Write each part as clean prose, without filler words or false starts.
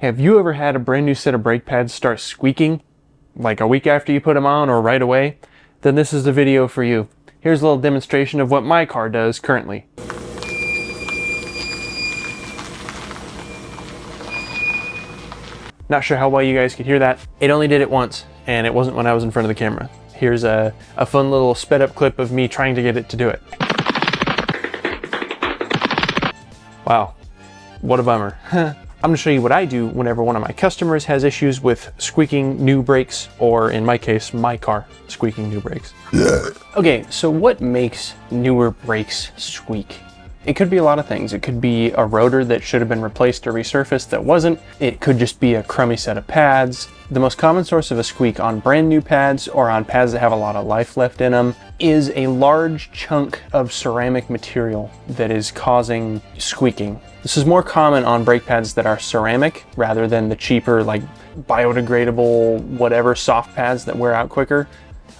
Have you ever had a brand new set of brake pads start squeaking like a week after you put them on or right away? Then this is the video for you. Here's a little demonstration of what my car does currently. Not sure how well you guys could hear that. It only did it once, and it wasn't when I was in front of the camera. Here's a fun little sped up clip of me trying to get it to do it. Wow, what a bummer. I'm gonna show you what I do whenever one of my customers has issues with squeaking new brakes, or in my case, my car squeaking new brakes. Okay, so what makes newer brakes squeak? It could be a lot of things. It could be a rotor that should have been replaced or resurfaced that wasn't. It could just be a crummy set of pads. The most common source of a squeak on brand new pads or on pads that have a lot of life left in them is a large chunk of ceramic material that is causing squeaking. This is more common on brake pads that are ceramic rather than the cheaper, like biodegradable, whatever, soft pads that wear out quicker.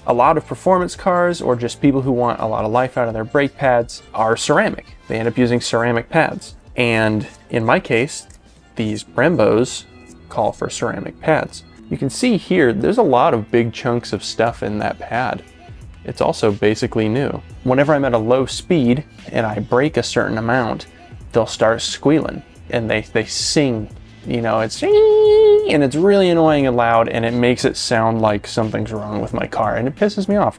A lot of performance cars or just people who want a lot of life out of their brake pads are ceramic. They end up using ceramic pads. And in my case, these Brembos call for ceramic pads. You can see here, there's a lot of big chunks of stuff in that pad. It's also basically new. Whenever I'm at a low speed and I brake a certain amount, they'll start squealing and they sing. You know, it's and it's really annoying and loud, and it makes it sound like something's wrong with my car, and it pisses me off.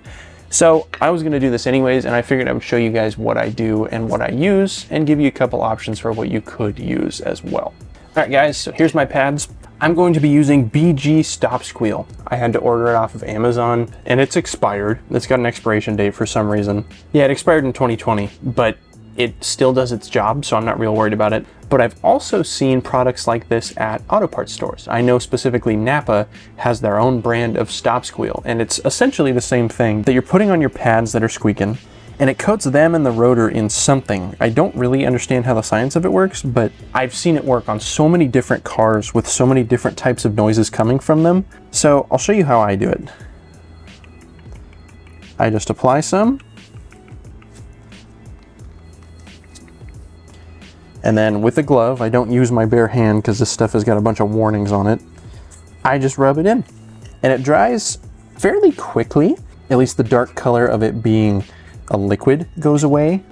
So I was gonna do this anyways, and I figured I would show you guys what I do and what I use, and give you a couple options for what you could use as well. All right, guys, so here's my pads. I'm going to be using BG Stop Squeal. I had to order it off of Amazon, and it's expired. It's got an expiration date for some reason. Yeah, it expired in 2020, but it still does its job, so I'm not real worried about it. But I've also seen products like this at auto parts stores. I know specifically Napa has their own brand of Stop Squeal, and it's essentially the same thing that you're putting on your pads that are squeaking, and it coats them and the rotor in something. I don't really understand how the science of it works, but I've seen it work on so many different cars with so many different types of noises coming from them. So I'll show you how I do it. I just apply some, and then with a glove, I don't use my bare hand because this stuff has got a bunch of warnings on it. I just rub it in, and it dries fairly quickly. At least the dark color of it being a liquid goes away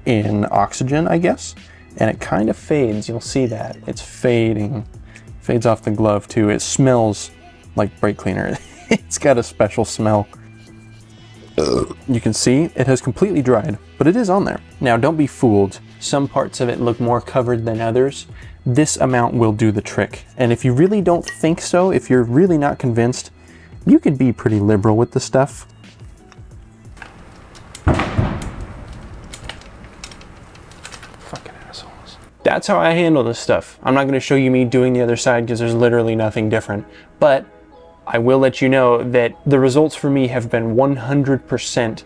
in oxygen, I guess. And it kind of fades, you'll see that. It's fading, fades off the glove too. It smells like brake cleaner. It's got a special smell. You can see it has completely dried, but it is on there. Now don't be fooled. Some parts of it look more covered than others. This amount will do the trick. And if you really don't think so, if you're really not convinced, you can be pretty liberal with the stuff. Fucking assholes. That's how I handle this stuff. I'm not gonna show you me doing the other side because there's literally nothing different. But I will let you know that the results for me have been 100%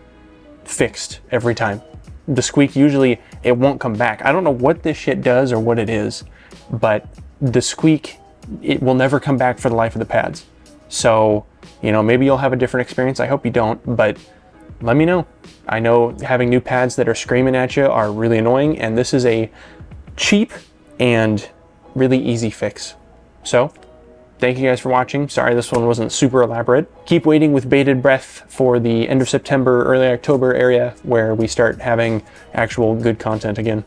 fixed every time. The squeak, usually it won't come back. I don't know what this shit does or what it is, but the squeak, it will never come back for the life of the pads. So, you know, maybe you'll have a different experience. I hope you don't, but let me know. I know having new pads that are screaming at you are really annoying, and this is a cheap and really easy fix. So, thank you guys for watching. Sorry this one wasn't super elaborate. Keep waiting with bated breath for the end of September, early October area where we start having actual good content again.